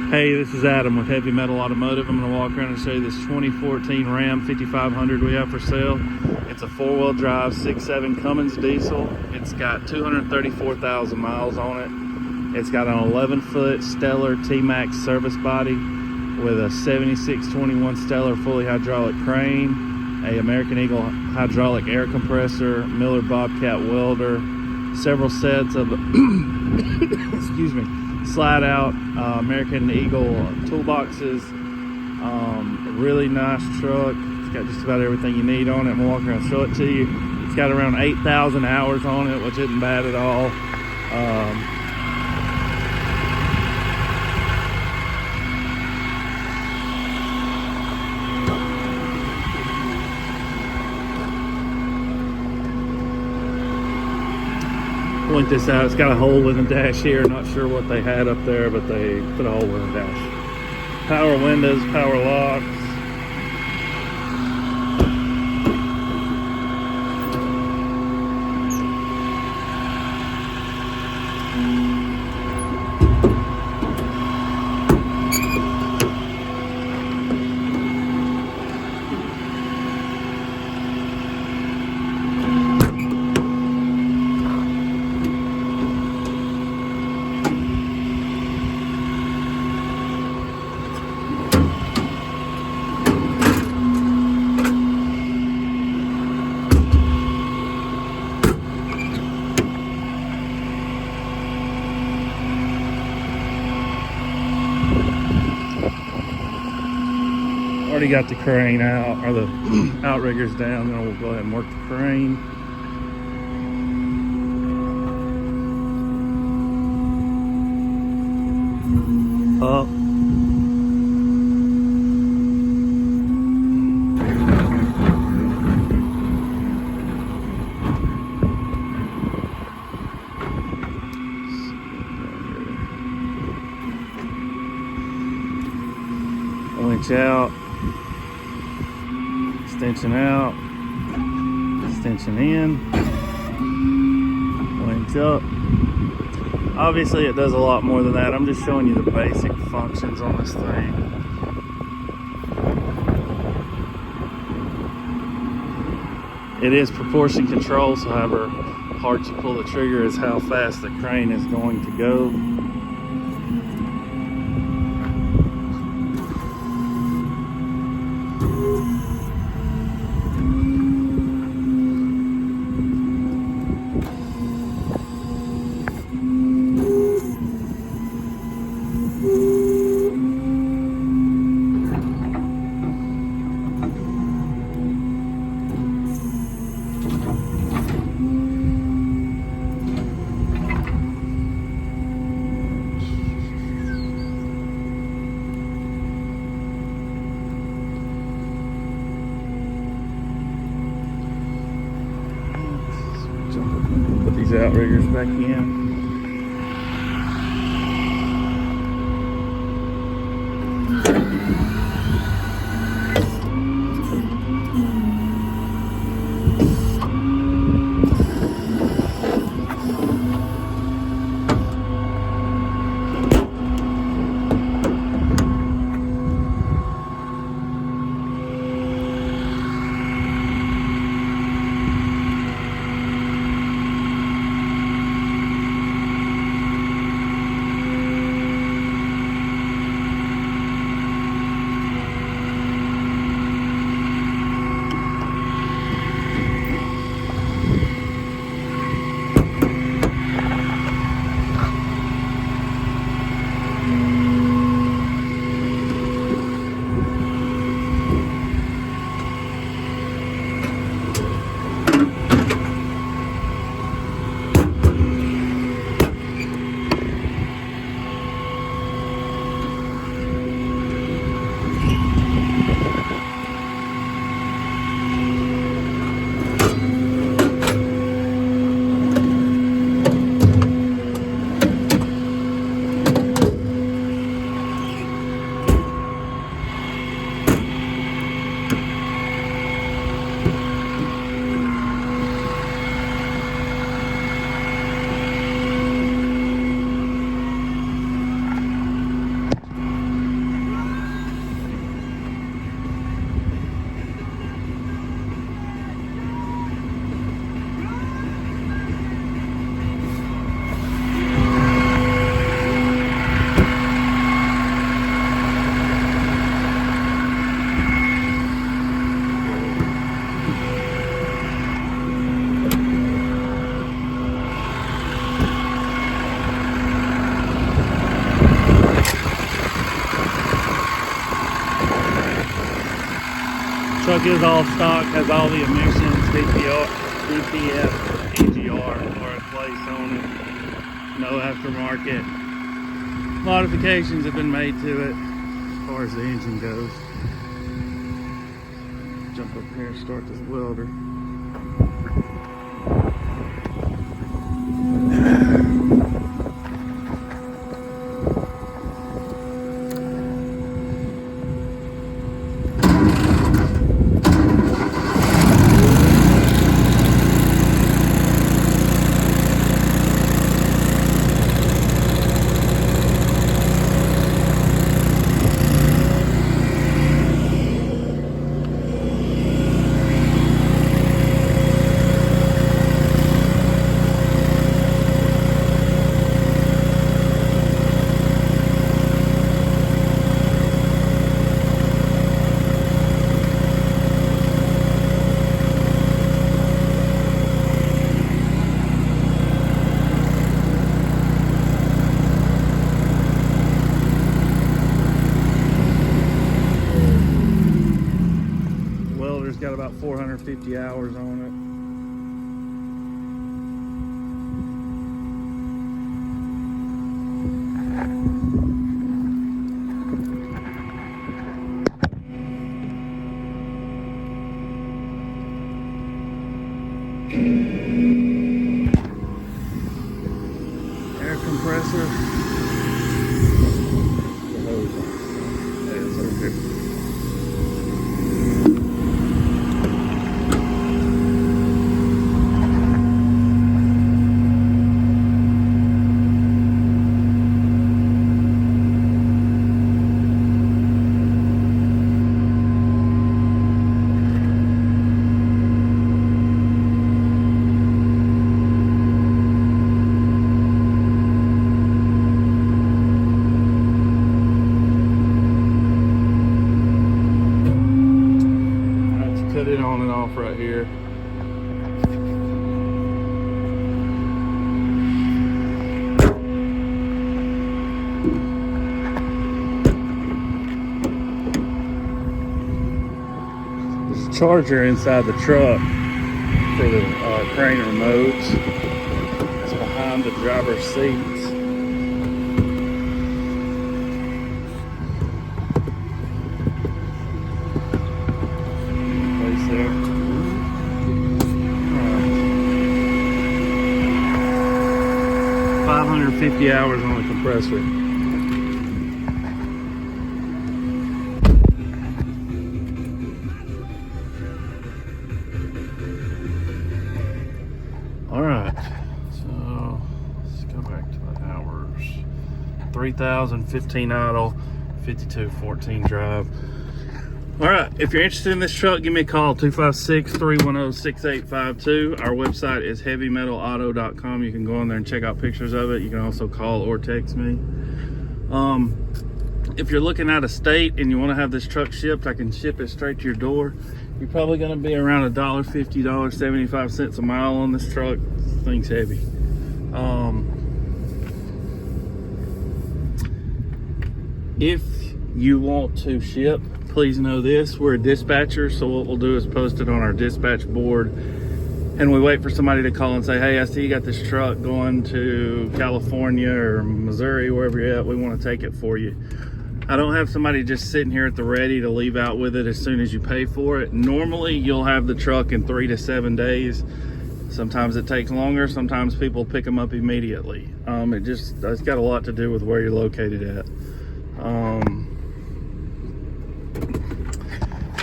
Hey, this is Adam with Heavy Metal Automotive. I'm going to walk around and show you this 2014 Ram 5500 we have for sale. It's a four-wheel drive 6.7 Cummins diesel. It's got 234,000 miles on it. It's got an 11-foot Stellar T-Max service body with a 7621 Stellar fully hydraulic crane, a American Eagle hydraulic air compressor, Miller Bobcat welder, several sets of excuse me, slide out American Eagle toolboxes. Really nice truck. It's got just about everything you need on it. I'm walking around and show it to you. It's got around 8,000 hours on it, which isn't bad at all. Point this out, it's got a hole in the dash here. Not sure what they had up there, but they put a hole in the dash. Power windows, power locks. Already got the crane out, or the outriggers down. Then we'll go ahead and work the crane. Up. Winch out. Extension out, extension in, winch up. Obviously it does a lot more than that. I'm just showing you the basic functions on this thing. It is proportion control, so however hard you pull the trigger is how fast the crane is going to go. Put these outriggers back in. Truck is all stock, has all the emissions, DPF, EGR are in place on it. No aftermarket modifications have been made to it as far as the engine goes. Jump up here and start this welder. Welder's got about 450 hours on it. Air compressor. The hose. Yeah, it's over here. Cut it on and off right here. There's a charger inside the truck for the crane remotes. It's behind the driver's seats. There. 550 hours on the compressor. All right, so let's go back to the hours. 3,015 idle, 5214 drive. All right, if you're interested in this truck, give me a call, 256-310-6852. Our website is heavymetalauto.com. You can go on there and check out pictures of it. You can also call or text me. If you're looking out of state and you want to have this truck shipped, I can ship it straight to your door. You're probably going to be around $1.50, $1.75 a mile on this truck. This thing's heavy. If you want to ship, please know this: we're a dispatcher, so what we'll do is post it on our dispatch board, and we wait for somebody to call and say, hey, I see you got this truck going to California or Missouri, wherever you're at, we want to take it for you. I don't have somebody just sitting here at the ready to leave out with it as soon as you pay for it. Normally you'll have the truck in 3 to 7 days. Sometimes it takes longer, sometimes people pick them up immediately. It's got a lot to do with where you're located at.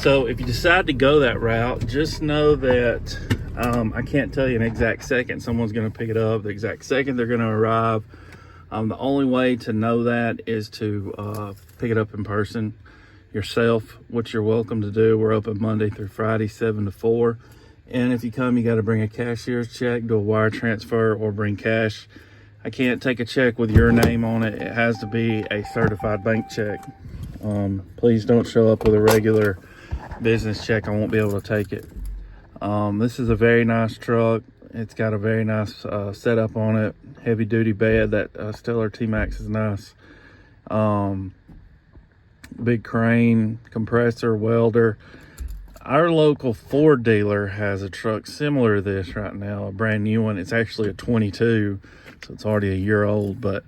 So if you decide to go that route, just know that I can't tell you an exact second someone's going to pick it up, the exact second they're going to arrive. The only way to know that is to pick it up in person yourself, which you're welcome to do. We're open Monday through Friday, 7 to 4. And if you come, you got to bring a cashier's check, do a wire transfer, or bring cash. I can't take a check with your name on it. It has to be a certified bank check. Please don't show up with a regular business check. I won't be able to take it. This is a very nice truck. It's got a very nice setup on it. Heavy duty bed. That Stellar T-Max is nice. Big crane, compressor, welder. Our local Ford dealer has a truck similar to this right now, a brand new one. It's actually a 22, so it's already a year old, but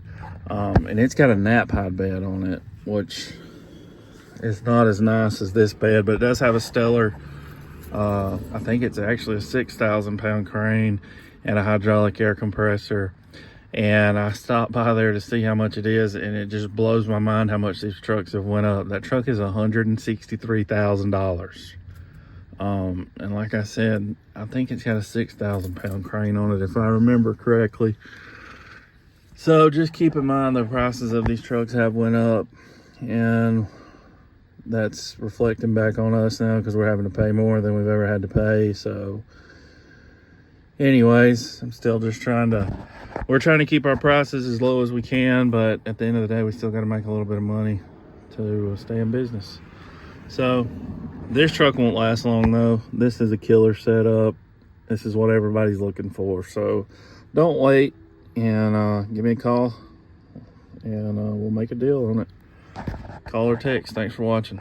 and it's got a nap hide bed on it, which is not as nice as this bed, but it does have a stellar, I think it's actually a 6,000 pound crane and a hydraulic air compressor. And I stopped by there to see how much it is, and it just blows my mind how much these trucks have went up. That truck is $163,000. And like I said, I think it's got a 6,000 pound crane on it, if I remember correctly. So just keep in mind the prices of these trucks have went up, and that's reflecting back on us now because we're having to pay more than we've ever had to pay. So anyways, I'm still just we're trying to keep our prices as low as we can, but at the end of the day, we still got to make a little bit of money to stay in business. So this truck won't last long though. This is a killer setup. This is what everybody's looking for. So don't wait, and give me a call, and we'll make a deal on it. Call or text. Thanks for watching.